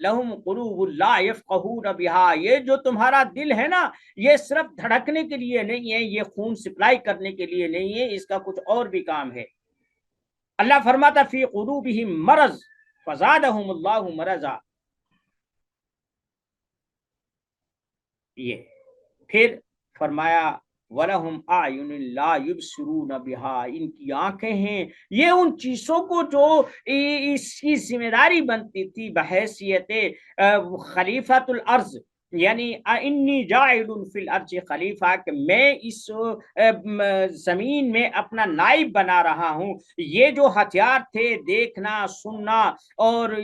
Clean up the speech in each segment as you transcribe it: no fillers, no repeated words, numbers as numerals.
لہم قلوب لا یفقہون بہا، یہ جو تمہارا دل ہے نا، یہ صرف دھڑکنے کے لیے نہیں ہے، یہ خون سپلائی کرنے کے لیے نہیں ہے، اس کا کچھ اور بھی کام ہے۔ اللہ فرماتا فی قلوبہم مرض فزادہم اللہ مرضا، یہ پھر فرمایا وَلَهُمْ أَعْيُنٌ لَا يُبْصِرُونَ بِهَا، ان کی آنکھیں ہیں، یہ ان چیزوں کو جو اس کی ذمہ داری بنتی تھی بحیثیت خلیفۃ الارض، یعنی انی جاعل فی الارض خلیفہ، کہ میں اس زمین میں اپنا نائب بنا رہا ہوں، یہ جو ہتھیار تھے دیکھنا سننا اور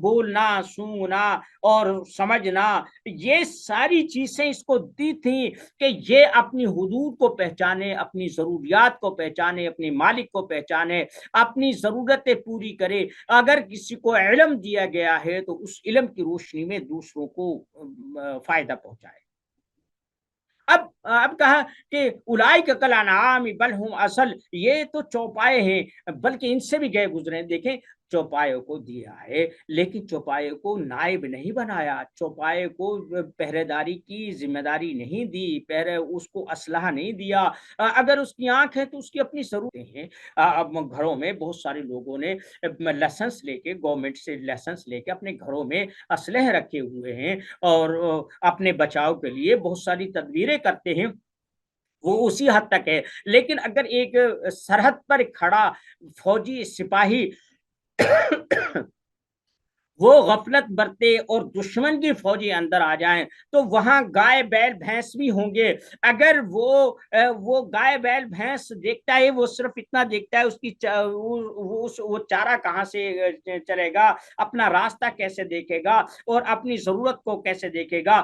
بولنا سونگنا اور سمجھنا، یہ ساری چیزیں اس کو دی تھیں کہ یہ اپنی حدود کو پہچانے، اپنی ضروریات کو پہچانے، اپنے مالک کو پہچانے، اپنی ضرورتیں پوری کرے۔ اگر کسی کو علم دیا گیا ہے تو اس علم کی روشنی میں دوسروں کو فائدہ پہنچائے۔ اب کہا کہ اولئک کالانعام بل ہم اضل، یہ تو چوپائے ہیں بلکہ ان سے بھی گئے گزرے ہیں۔ دیکھیں چوپایوں کو دیا ہے لیکن چوپایوں کو نائب نہیں بنایا، چوپائے کو پہرے داری کی ذمہ داری نہیں دی، اس کو اسلحہ نہیں دیا۔ اگر اس کی آنکھ ہے تو اس کی اپنی ضرورتیں ہیں۔ اب گھروں میں بہت سارے لوگوں نے لائسنس لے کے، گورنمنٹ سے لائسنس لے کے اپنے گھروں میں اسلحے رکھے ہوئے ہیں اور اپنے بچاؤ کے لیے بہت ساری تدبیریں کرتے ہیں، وہ اسی حد تک ہے۔ لیکن اگر ایک سرحد پر کھڑا فوجی سپاہی وہ غفلت برتے اور دشمن کی فوجی اندر آ جائیں تو وہاں گائے بیل بھینس بھی ہوں گے۔ اگر وہ گائے بیل بھینس دیکھتا ہے، وہ صرف اتنا دیکھتا ہے اس کی وہ چارہ کہاں سے چلے گا، اپنا راستہ کیسے دیکھے گا اور اپنی ضرورت کو کیسے دیکھے گا،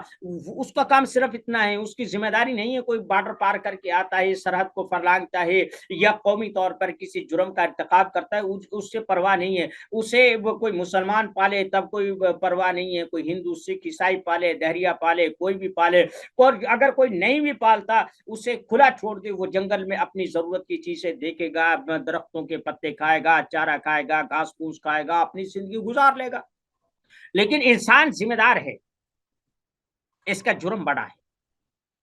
اس کا کام صرف اتنا ہے۔ اس کی ذمہ داری نہیں ہے کوئی بارڈر پار کر کے آتا ہے، سرحد کو فرلانگتا ہے یا قومی طور پر کسی جرم کا ارتکاب کرتا ہے، اس سے پرواہ نہیں ہے۔ اسے وہ کوئی مسلمان پالے تب کوئی پرواہ نہیں ہے، کوئی ہندو سکھ عیسائی پالے دہریا پالے کوئی بھی پالے، اور اگر کوئی نہیں بھی پالتا اسے کھلا چھوڑ دے، وہ جنگل میں اپنی ضرورت کی چیزیں دیکھے گا، درختوں کے پتے کھائے گا، چارہ کھائے گا، گھاس پھوس کھائے گا، اپنی زندگی گزار لے گا۔ لیکن انسان ذمہ دار ہے، اس کا جرم بڑا ہے۔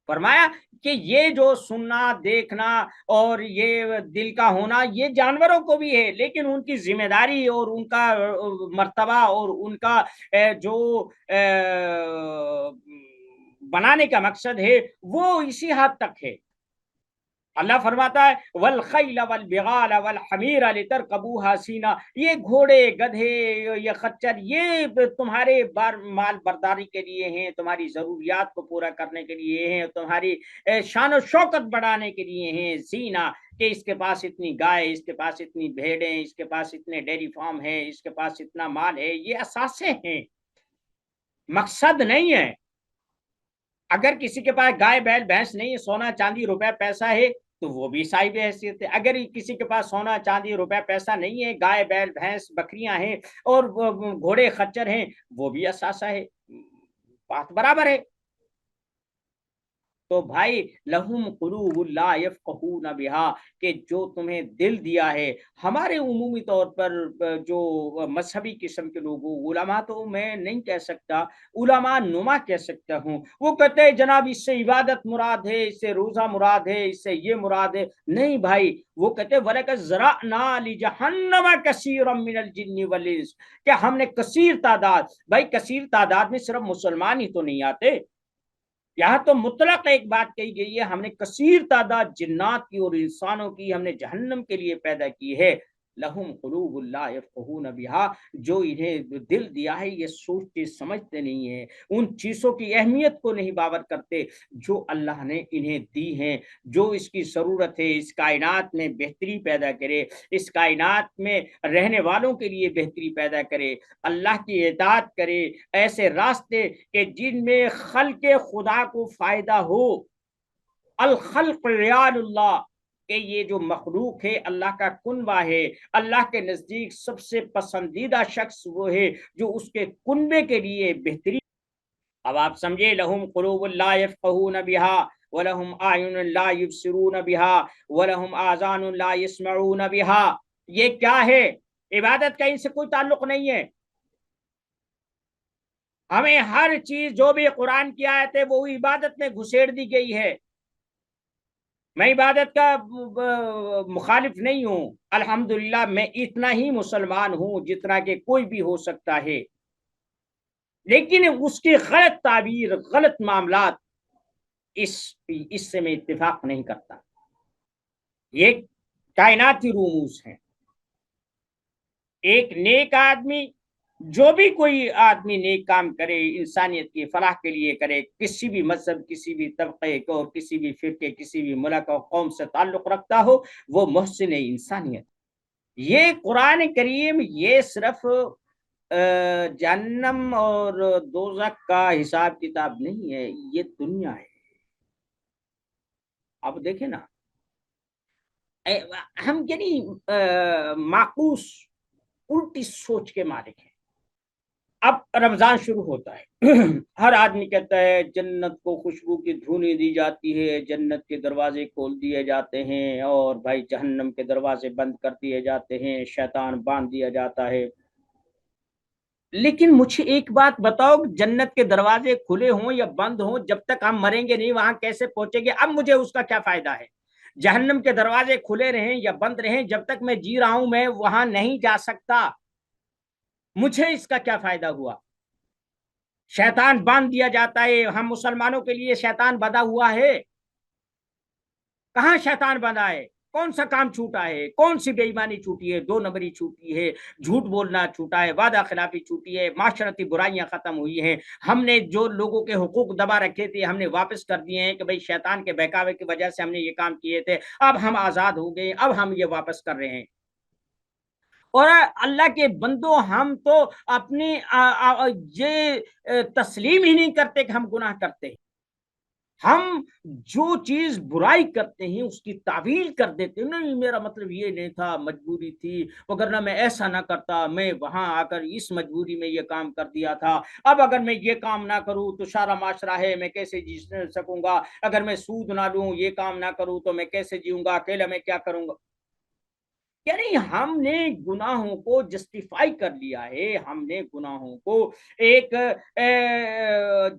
فرمایا کہ یہ جو سننا دیکھنا اور یہ دل کا ہونا یہ جانوروں کو بھی ہے، لیکن ان کی ذمہ داری اور ان کا مرتبہ اور ان کا جو بنانے کا مقصد ہے وہ اسی حد تک ہے۔ اللہ فرماتا ہے والخیل والبغال والحمیر لترکبوها زینہ، یہ گھوڑے گدھے یہ خچر یہ تمہارے مال برداری کے لیے ہیں، تمہاری ضروریات کو پورا کرنے کے لیے ہیں، تمہاری شان و شوکت بڑھانے کے لیے ہیں۔ زینہ کہ اس کے پاس اتنی گائے، اس کے پاس اتنی بھیڑیں، اس کے پاس اتنے ڈیری فارم ہے، اس کے پاس اتنا مال ہے، یہ اثاثے ہیں، مقصد نہیں ہے۔ اگر کسی کے پاس گائے بیل بھینس نہیں ہے، سونا چاندی روپے پیسہ ہے تو وہ بھی صاحب حیثیت ہے۔ اگر کسی کے پاس سونا چاندی روپے پیسہ نہیں ہے، گائے بیل بھینس بکریاں ہیں اور گھوڑے خچر ہیں، وہ بھی اثاثہ ہے، بات برابر ہے۔ تو بھائی لہم قلوب لا یفقہون بہا، کہ جو تمہیں دل دیا ہے، ہمارے عمومی طور پر جو مذہبی قسم کے لوگوں، علماء تو میں نہیں کہہ سکتا، علماء نما کہہ سکتا ہوں، وہ کہتے ہیں جناب اس سے عبادت مراد ہے، اس سے روزہ مراد ہے، اس سے یہ مراد ہے۔ نہیں بھائی، وہ کہتے ہیں وَلَقَدْ ذَرَأْنَا لِجَهَنَّمَ كَثِيرًا مِنَ الْجِنِّ وَالْإِنسِ، کہ ہم نے کثیر تعداد، بھائی کثیر تعداد میں صرف مسلمان ہی تو نہیں آتے، یہاں تو مطلق ایک بات کہی گئی ہے، ہم نے کثیر تعداد جنات کی اور انسانوں کی ہم نے جہنم کے لیے پیدا کی ہے۔ لہم قلوب لا یفقہون بہا، جو انہیں دل دیا ہے یہ سوچتے سمجھتے نہیں ہیں، ان چیزوں کی اہمیت کو نہیں باور کرتے جو اللہ نے انہیں دی ہیں، جو اس کی ضرورت ہے اس کائنات میں بہتری پیدا کرے، اس کائنات میں رہنے والوں کے لیے بہتری پیدا کرے، اللہ کی اطاعت کرے، ایسے راستے کہ جن میں خلق خدا کو فائدہ ہو۔ الخلق ریال اللہ، کہ یہ جو مخلوق ہے اللہ کا کنبہ ہے، اللہ کے نزدیک سب سے پسندیدہ شخص وہ ہے جو اس کے کنبے کے لیے بہترین۔ اب آپ سمجھے لہم قلوب لا یفقہون بہا ولہم اعین لا یبصرون بہا ولہم آذان لا یسمعون بہا، یہ کیا ہے؟ عبادت کا ان سے کوئی تعلق نہیں ہے۔ ہمیں ہر چیز جو بھی قرآن کی آیت ہے وہ عبادت میں گھسیڑ دی گئی ہے. میں عبادت کا مخالف نہیں ہوں، الحمدللہ میں اتنا ہی مسلمان ہوں جتنا کہ کوئی بھی ہو سکتا ہے، لیکن اس کی غلط تعبیر، غلط معاملات، اس سے میں اتفاق نہیں کرتا. یہ کائناتی رموز ہیں. ایک نیک آدمی، جو بھی کوئی آدمی نیک کام کرے، انسانیت کی فلاح کے لیے کرے، کسی بھی مذہب، کسی بھی طبقے کو، کسی بھی فرقے، کسی بھی ملک اور قوم سے تعلق رکھتا ہو، وہ محسن انسانیت. یہ قرآن کریم یہ صرف جہنم اور دوزخ کا حساب کتاب نہیں ہے، یہ دنیا ہے. اب دیکھیں نا، ہم یعنی معکوس الٹی سوچ کے مالک ہیں. اب رمضان شروع ہوتا ہے، ہر آدمی کہتا ہے جنت کو خوشبو کی دھونی دی جاتی ہے، جنت کے دروازے کھول دیے جاتے ہیں، اور بھائی جہنم کے دروازے بند کر دیے جاتے ہیں، شیطان باندھ دیا جاتا ہے. لیکن مجھے ایک بات بتاؤ، جنت کے دروازے کھلے ہوں یا بند ہوں، جب تک ہم مریں گے نہیں وہاں کیسے پہنچیں گے؟ اب مجھے اس کا کیا فائدہ ہے؟ جہنم کے دروازے کھلے رہیں یا بند رہیں، جب تک میں جی رہا ہوں میں وہاں نہیں جا سکتا. مجھے اس کا کیا فائدہ ہوا؟ شیطان باندھ دیا جاتا ہے. ہم مسلمانوں کے لیے شیطان بندھا ہوا ہے؟ کہاں شیطان بندھا ہے؟ کون سا کام چھوٹا ہے؟ کون سی بے ایمانی چھوٹی ہے؟ 2 نمبری چھوٹی ہے، جھوٹ بولنا چھوٹا ہے، وعدہ خلافی چھوٹی ہے، معاشرتی برائیاں ختم ہوئی ہیں. ہم نے جو لوگوں کے حقوق دبا رکھے تھے ہم نے واپس کر دیے ہیں کہ بھئی شیطان کے بہکاوے کی وجہ سے ہم نے یہ کام کیے تھے، اب ہم آزاد ہو گئے، اب ہم یہ واپس کر رہے ہیں. اور اللہ کے بندوں، ہم تو اپنی یہ تسلیم ہی نہیں کرتے کہ ہم گناہ کرتے ہیں. ہم جو چیز برائی کرتے ہیں اس کی تعویل کر دیتے ہیں، نہیں میرا مطلب یہ نہیں تھا، مجبوری تھی، وگرنہ میں ایسا نہ کرتا، میں وہاں آ کر اس مجبوری میں یہ کام کر دیا تھا، اب اگر میں یہ کام نہ کروں تو سارا معاشرہ ہے، میں کیسے جی سکوں گا، اگر میں سود نہ لوں، یہ کام نہ کروں تو میں کیسے جیوں گا، اکیلا میں کیا کروں گا. یعنی ہم نے گناہوں کو جسٹیفائی کر لیا ہے، ہم نے گناہوں کو ایک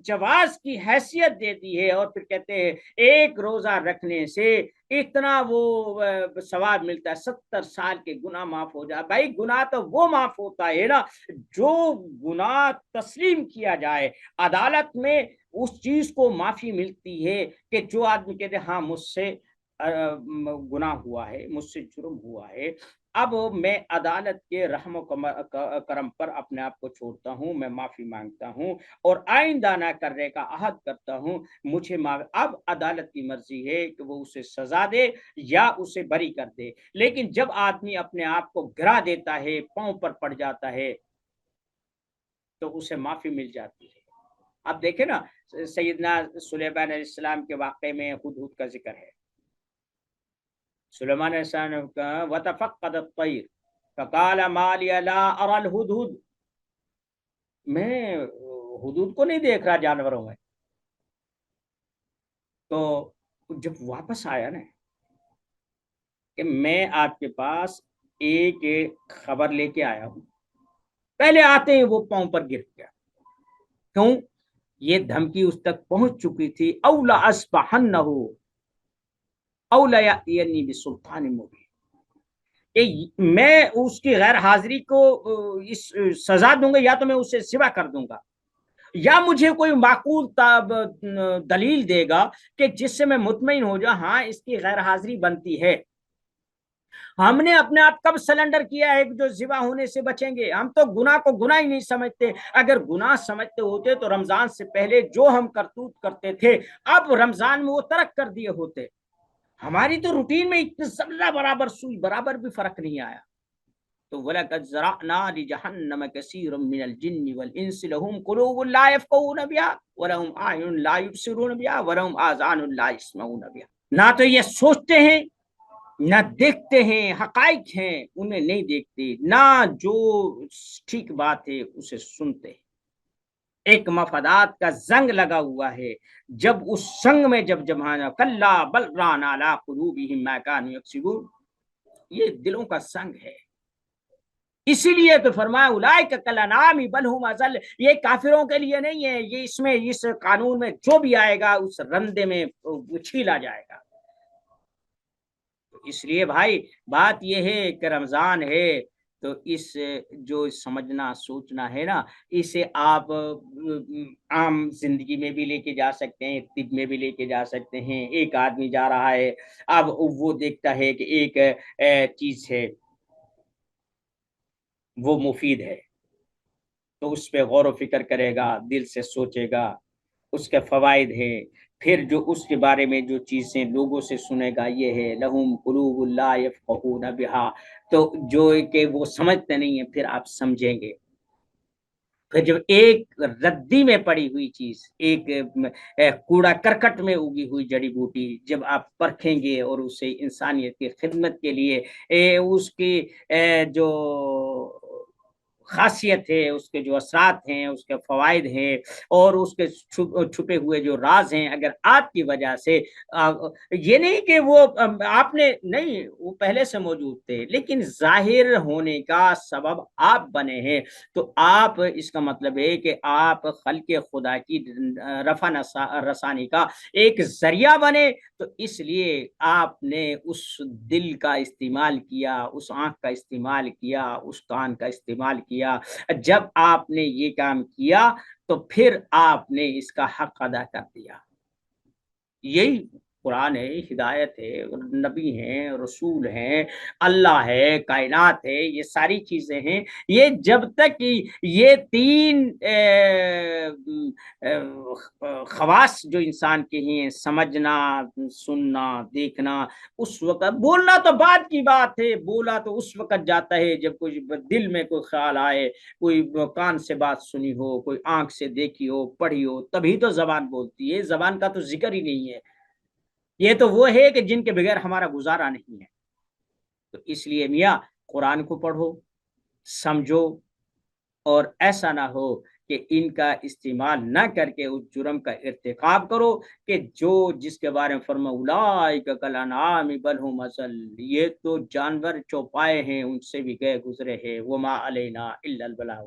جواز کی حیثیت دے دی ہے، اور پھر کہتے ہیں ایک روزہ رکھنے سے اتنا وہ ثواب ملتا ہے، 70 سال کے گناہ معاف ہو جائے. بھائی گناہ تو وہ معاف ہوتا ہے نا جو گناہ تسلیم کیا جائے. عدالت میں اس چیز کو معافی ملتی ہے کہ جو آدمی کہتے ہاں مجھ سے گناہ ہوا ہے، مجھ سے جرم ہوا ہے، اب میں عدالت کے رحم و کرم پر اپنے آپ کو چھوڑتا ہوں، میں معافی مانگتا ہوں اور آئندہ نہ کرنے کا عہد کرتا ہوں. مجھے اب عدالت کی مرضی ہے کہ وہ اسے سزا دے یا اسے بری کر دے. لیکن جب آدمی اپنے آپ کو گرا دیتا ہے، پاؤں پر پڑ جاتا ہے، تو اسے معافی مل جاتی ہے. اب دیکھیں نا، سیدنا سلیمان علیہ السلام کے واقعے میں ہدہد کا ذکر ہے. سلیمان علیہ السلام نے کہا وَتَفَقَّدَ الطَّيْرَ فَقَالَ مَا لِيَ لَا أَرَى الْهُدْهُدْ، میں حدود کو نہیں دیکھ رہا جانوروں میں. تو جب واپس آیا نا کہ میں آپ کے پاس ایک خبر لے کے آیا ہوں، پہلے آتے ہیں وہ پاؤں پر گر گیا. کیوں؟ یہ دھمکی اس تک پہنچ چکی تھی، اولا اصبحنہ اولا یأتینی بسلطان مبین، کہ میں اس کی غیر حاضری کو اس سزا دوں گا، یا تو میں اسے سوا کر دوں گا، یا مجھے کوئی معقول دلیل دے گا کہ جس سے میں مطمئن ہو جاؤں ہاں اس کی غیر حاضری بنتی ہے. ہم نے اپنے آپ کب سلنڈر کیا ہے کہ جو ذبح ہونے سے بچیں گے؟ ہم تو گناہ کو گناہ ہی نہیں سمجھتے. اگر گناہ سمجھتے ہوتے تو رمضان سے پہلے جو ہم کرتوت کرتے تھے اب رمضان میں وہ ترک کر دیے ہوتے. ہماری تو روٹین میں ذرہ برابر سوئی برابر بھی فرق نہیں آیا. تو وَلَقَدْ زَرَعْنَا لِجَهَنَّمَ كَثِيرًا مِنَ الْجِنِّ وَالْإِنسِ لَهُمْ قُلُوبٌ لَا يَفْقَهُونَ بِهَا وَلَهُمْ أَعْيُنٌ لَا يُبْصِرُونَ بِهَا وَلَهُمْ آذَانٌ لَا يَسْمَعُونَ بِهَا. نہ تو یہ سوچتے ہیں، نہ دیکھتے ہیں، حقائق ہیں انہیں نہیں دیکھتے، نہ جو ٹھیک بات ہے اسے سنتے ہیں. ایک مفادات کا زنگ لگا ہوا ہے. جب اس سنگ میں جب جمانا کلا بل ران علی قلوبہم ما کانوا یکسبون، یہ دلوں کا سنگ ہے. اسی لیے تو فرمایا اولئک کالانعام بل هم اضل، یہ کافروں کے لیے نہیں ہے، یہ اس میں اس قانون میں جو بھی آئے گا اس رندے میں چھیلا جائے گا۔ اس لیے بھائی بات یہ ہے کہ رمضان ہے تو اس جو سمجھنا سوچنا ہے نا، اسے آپ عام زندگی میں بھی لے کے جا سکتے ہیں، طب میں بھی لے کے جا سکتے ہیں۔ ایک آدمی جا رہا ہے، اب وہ دیکھتا ہے کہ ایک چیز ہے وہ مفید ہے، تو اس پہ غور و فکر کرے گا، دل سے سوچے گا، اس کے فوائد ہیں، پھر جو اس کے بارے میں جو چیزیں لوگوں سے سنے گا یہ ہے لہم قلوب لا یفقہون بہا، تو جو کہ وہ سمجھتے نہیں ہیں پھر آپ سمجھیں گے۔ پھر جب ایک ردی میں پڑی ہوئی چیز، ایک کوڑا کرکٹ میں اگی ہوئی جڑی بوٹی جب آپ پرکھیں گے اور اسے انسانیت کی خدمت کے لیے اس کی جو خاصیت ہے، اس کے جو اثرات ہیں، اس کے فوائد ہیں اور اس کے چھپے ہوئے جو راز ہیں، اگر آپ کی وجہ سے یہ نہیں کہ وہ آپ نے نہیں، وہ پہلے سے موجود تھے لیکن ظاہر ہونے کا سبب آپ بنے ہیں، تو آپ اس کا مطلب ہے کہ آپ خلق خدا کی رفع رسانی کا ایک ذریعہ بنے، تو اس لیے آپ نے اس دل کا استعمال کیا، اس آنکھ کا استعمال کیا، اس کان کا استعمال کیا۔ جب آپ نے یہ کام کیا تو پھر آپ نے اس کا حق ادا کر دیا۔ یہی قرآن ہے، ہدایت ہے، نبی ہیں، رسول ہیں، اللہ ہے، کائنات ہے، یہ ساری چیزیں ہیں۔ یہ جب تک یہ تین خواص جو انسان کے ہیں، سمجھنا، سننا، دیکھنا، اس وقت بولنا تو بعد کی بات ہے، بولا تو اس وقت جاتا ہے جب کوئی دل میں کوئی خیال آئے، کوئی کان سے بات سنی ہو، کوئی آنکھ سے دیکھی ہو، پڑھی ہو، تبھی تو زبان بولتی ہے۔ زبان کا تو ذکر ہی نہیں ہے، یہ تو وہ ہے کہ جن کے بغیر ہمارا گزارا نہیں ہے۔ تو اس لیے میاں قرآن کو پڑھو، سمجھو، اور ایسا نہ ہو کہ ان کا استعمال نہ کر کے اس جرم کا ارتکاب کرو کہ جو جس کے بارے میں فرما اولئک کالانعام بل هم اضل، یہ تو جانور چوپائے ہیں، ان سے بھی گئے گزرے ہیں، وما علینا الا البلاغ۔